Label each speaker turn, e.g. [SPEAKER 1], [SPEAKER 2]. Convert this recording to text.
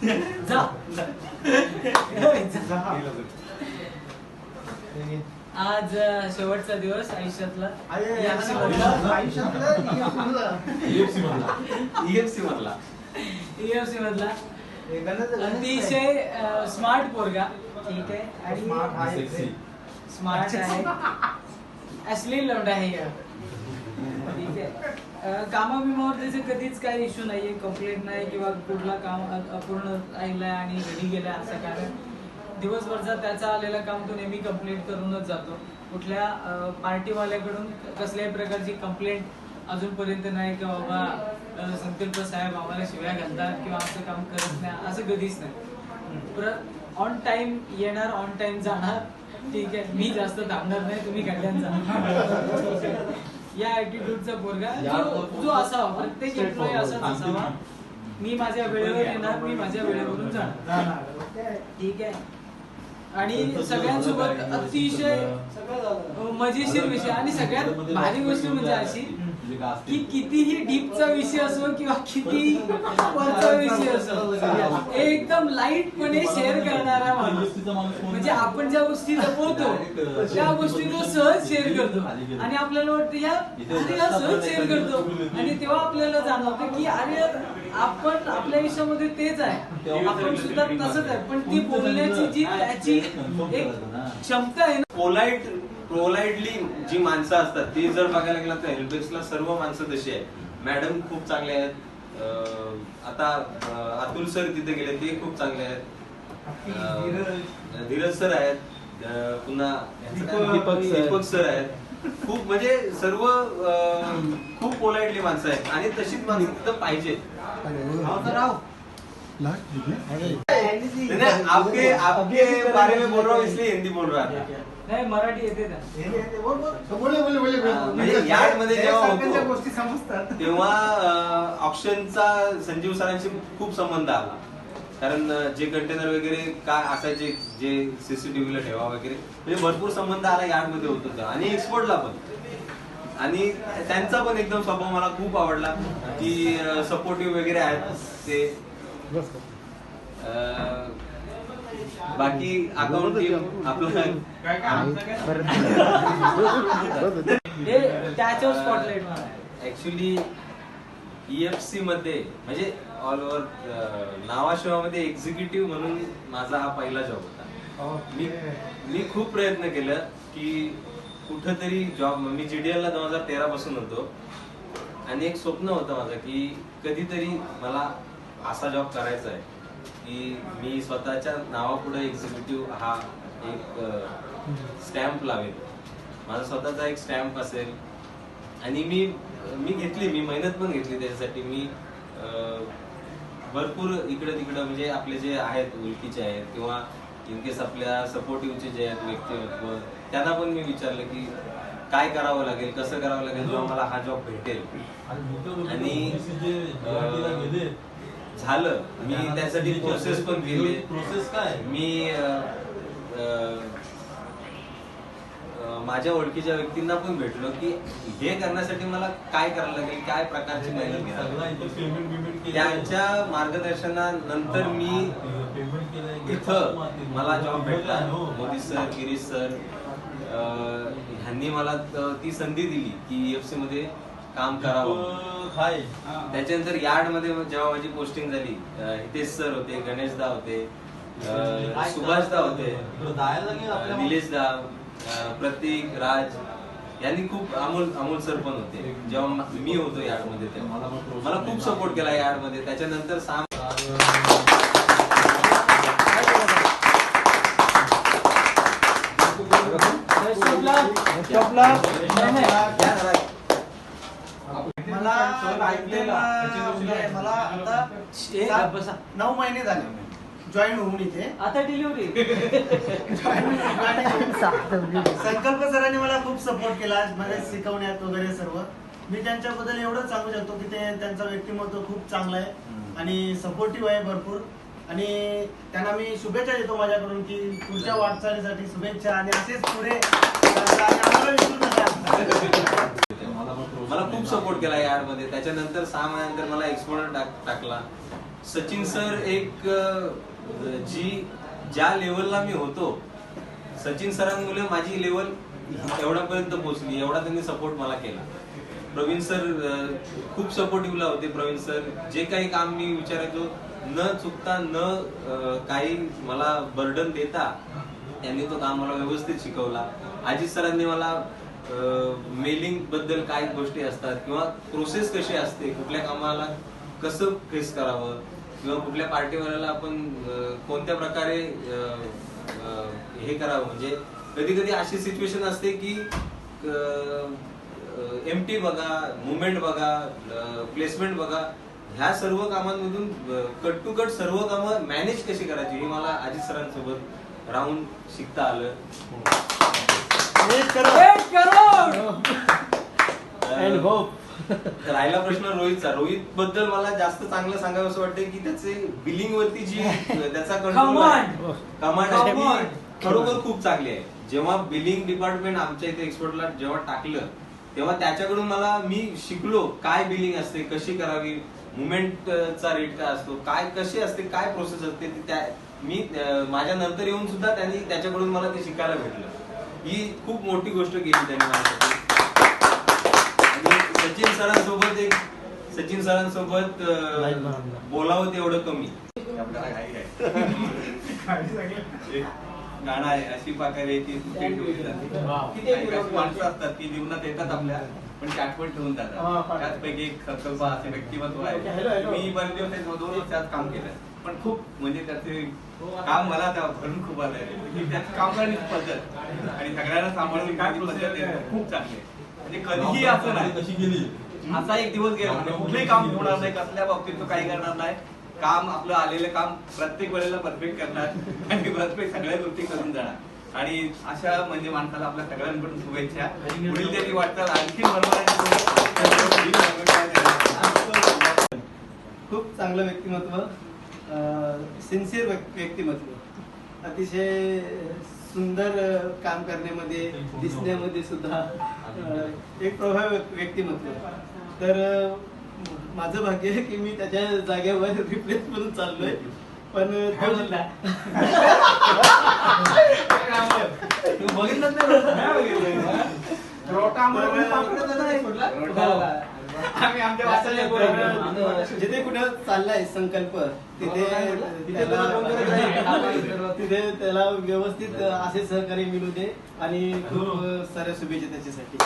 [SPEAKER 1] जा आज शेवटचा दिवस आयुष्यातला EFC मधला अतिशय स्मार्ट पोरगा. ठीक आहे आणि स्मार्ट आहे, अश्लील लौंडा आहे. ठीक आहे, कामाबिमावर त्याचे कधीच काही इश्यू नाहीये, कंप्लेंट नाही किंवा कुठला काम अपूर्ण राहिलाय आणि घरी गेलाय असं कारण. दिवसभरचा त्याचा आलेलं काम तो नेहमी कंप्लेंट करूनच जातो. कुठल्या पार्टीवाल्याकडून कसल्याही प्रकारची कंप्लेंट अजूनपर्यंत नाही की बाबा संकल्प साहेब आम्हाला शिव्या घालतात किंवा आमचं काम करत नाही, असं कधीच नाही. परत ऑन टाइम येणार, ऑन टाइम जाणार. ठीक आहे, मी जास्त थांबणार नाही, तुम्ही कल्याण जा. या ऍटिट्यूडचा पोरगा जो असावा, प्रत्येक एम्प्लॉई असाच असावा. मी माझ्या वेळेवर येणार, मी माझ्या वेळेवरून जाणार. ठीक आहे, आणि सगळ्यांसोबत अतिशय मजेशीर विषय. आणि सगळ्यात भारी गोष्ट म्हणजे अशी की कितीही डीपचा विषय असो किंवा किती वरचा विषय असो, एकदम लाईटपणे शेअर करणारा माणूस. म्हणजे आपण ज्या गोष्टी जपवतो त्या गोष्टी तो सहज शेअर करतो आणि आपल्याला वाटतं या सहज शेअर करतो. आणि तेव्हा आपल्याला जाणवतं की अरे आपण आपल्या आयुष्यामध्ये तेच आहे, आपण सुद्धा तसंच आहे. पण ती बोलण्याची जी त्याची एक क्षमता आहे ना,
[SPEAKER 2] पोलाइटली जी माणसं असतात ती जर बघायला गेलं तर हेल्पेक्सला सर्व माणसं तशी आहेत. मॅडम खूप चांगले आहेत. आता अतुल सर तिथे गेले, ते खूप चांगले आहेत. धीरज सर आहेत, पुन्हा दीपक सर आहेत. खूप म्हणजे सर्व खूप पोलाइटली माणसं आहेत आणि तशीच माणसं तिथं पाहिजे. आपके बारे में बोल रहा हूँ इसलिए हिंदी बोल रहा था.
[SPEAKER 1] नाही, मराठी येते ना.
[SPEAKER 2] म्हणजे यार्ड मध्ये जेव्हा होतो गोष्टी समजतात तेव्हा ऑप्शनचा संजीव सरांशी खूप संबंध आला. कारण जे कंटेनर वगैरे काय असायचे, जे सीसीटीव्हीला ठेवा वगैरे, म्हणजे भरपूर संबंध आला यार्ड मध्ये होत होता. आणि एक्सपोर्टला पण. आणि त्यांचा पण एकदम स्वभाव मला खूप आवडला की सपोर्टिव्ह वगैरे आहेत ते. बाकी अकाउंट टीम आपलं
[SPEAKER 1] त्याच्यावर स्पॉटलाइट.
[SPEAKER 2] ऍक्च्युली EFC मध्ये म्हणजे ऑल ओव्हर नावाशिवामध्ये एक्झिक्युटिव्ह म्हणून माझा हा पहिला जॉब होता. मी खूप प्रयत्न केलं की कुठंतरी जॉब. मी GDL ला 2013 पासून होतो आणि एक स्वप्न होतं माझं की कधीतरी मला असा जॉब करायचा आहे की मी स्वतःच्या नावापुढे एक्झिक्युटिव्ह हा एक स्टॅम्प लावेल, माझा स्वतःचा एक स्टॅम्प असेल. आणि मी घेतली, मी मेहनत पण घेतली त्याच्यासाठी. मी भरपूर इकडं तिकडं म्हणजे आपले जे आहेत ओळखीचे आहेत किंवा इनकेस आपल्या सपोर्टिव्हचे जे आहेत व्यक्तिमत्व, त्यांना पण मी विचारलं की काय करावं लागेल, कसं करावं लागेल जेव्हा मला हा जॉब भेटेल. आणि झालं. मी त्यासाठी प्रोसेस पण केली.
[SPEAKER 3] प्रोसेस काय?
[SPEAKER 2] मी माझ्या ओळखीच्या व्यक्तींना पण भेटलो की हे करण्यासाठी मला काय करायला लागेल, काय प्रकारची मेहनत घ्यावी. त्यांच्या मार्गदर्शनानंतर मी इथं मला जॉब भेटला. मोदी सर, गिरीश सर ह्यांनी मला ती संधी दिली की EFC मध्ये काम करावं. त्याच्यानंतर यार्ड मध्ये जेव्हा माझी पोस्टिंग झाली, हितेश सर होते, गणेशदा होते, सुभाषदा होते, निलेशदा, प्रतीक, राज यांनी खूप, अमोल सर पण होते जेव्हा मी होतो यार्ड मध्ये, तेव्हा मला खूप सपोर्ट केला यार्ड मध्ये. त्याच्यानंतर
[SPEAKER 4] मला आता 9 महिने झाले जॉईन होऊन इथे.
[SPEAKER 1] आता डिलिव्हरी.
[SPEAKER 4] संकल्प सरांनी मला खूप सपोर्ट केला मला शिकवण्यात वगैरे सर्व. मी त्यांच्याबद्दल एवढंच सांगू शकतो की ते त्यांचं व्यक्तिमत्व खूप चांगलं आहे आणि सपोर्टिव्ह आहे भरपूर. आणि त्यांना मी शुभेच्छा देतो माझ्याकडून की पुढच्या वाटचालीसाठी शुभेच्छा आणि असेच पुढे
[SPEAKER 2] मला खूप सपोर्ट केला यार्ड मध्ये. त्याच्यानंतर 6 महिन्यानंतर मला एक्सपोर्टर टाकला सचिन सर एक ज्या लेवलला मी होतो, सचिन सरांमुळे माझी लेवल एवढ्यापर्यंत पोहोचली, एवढा त्यांनी सपोर्ट मला केला. प्रवीण सर खूप सपोर्टिव्हला होते. प्रवीण सर जे काही काम मी विचारायचो न चुकता न काही मला बर्डन देता त्यांनी तो काम मला व्यवस्थित शिकवला. अजित सरांनी मला मेलिंग बद्दल काय गोष्टी असतात किंवा प्रोसेस कशी असते, कुठल्या कामाला कसं फेस करावं किंवा कुठल्या पार्टीवाल्याला आपण कोणत्या प्रकारे हे करावं. म्हणजे कधी कधी अशी सिच्युएशन असते की एमटी बघा, मुवमेंट बघा, प्लेसमेंट बघा, ह्या सर्व कामांमधून कट टू कट सर्व कामं मॅनेज कशी करायची हे मला अजित सरांसोबत राहून शिकता आलं. राहिला प्रश्न रोहितचा. रोहित बद्दल मला जास्त चांगलं सांगावं असं वाटतं की त्याचे बिलिंग वरती जी त्याचा कमांड आहे ती खरोखर खूप चांगली आहे. जेव्हा बिलिंग डिपार्टमेंट आमच्या इथे एक्सपोर्टला जेव्हा टाकलं तेव्हा त्याच्याकडून मी शिकलो काय बिलिंग असते, कशी करावी, मुवमेंटचा रेट काय असतो, काय कशी असते, काय प्रोसेस असते. मी माझ्या नंतर येऊन सुद्धा त्यांनी त्याच्याकडून मला ते शिकायला भेटलं. ही खूप मोठी गोष्ट केली त्यांनी माझ्यासाठी. आणि सचिन सरांसोबत बोलावं तेवढं कमी. गाणं आहे अशी प्रकारे की माणसं असतात की जीवनात येतात आपल्या पण ते आठवण ठेवून जातात. त्याचपैकी एक संकल्प असे व्यक्तिमत्व आहे. मी बरेच दिवस 2 वर्ष त्यात काम केलं पण खूप म्हणजे त्याचे काम मला भरून खूप आलंय की त्याचं काम करण्याची पद्धत आणि सगळ्यांना सांभाळून काय पद्धत आहे खूप चांगली आहे. म्हणजे कधीही असं नाही कशी गेली असा एक दिवस गेला कुठलंही काम होणार नाही, कसल्या बाबतीत तो काही करणार नाही. काम आपलं आलेलं काम प्रत्येक वेळेला परफेक्ट करणार आणि प्रत्येक सगळ्या गोष्टी करून जाणार. आणि अशा म्हणजे माणसाला आपल्या सगळ्यांकडून शुभेच्छा. पुढील त्याची वाटचाल आणखी
[SPEAKER 4] खूप चांगलं व्यक्तिमत्व, सिन्सिअर व्यक्तिमत्व, अतिशय सुंदर काम करण्यामध्ये दिसण्यामध्ये सुद्धा एक प्रभावी व्यक्तिमत्व. तर माझं भाग्य आहे की मी त्याच्या जागेवर रिप्लेस म्हणून चाललोय. पण बघितलं जिथे कुठे चाललाय संकल्प तिथे त्याला व्यवस्थित असे सहकार्य मिळू दे आणि खूप साऱ्या शुभेच्छा त्याच्यासाठी.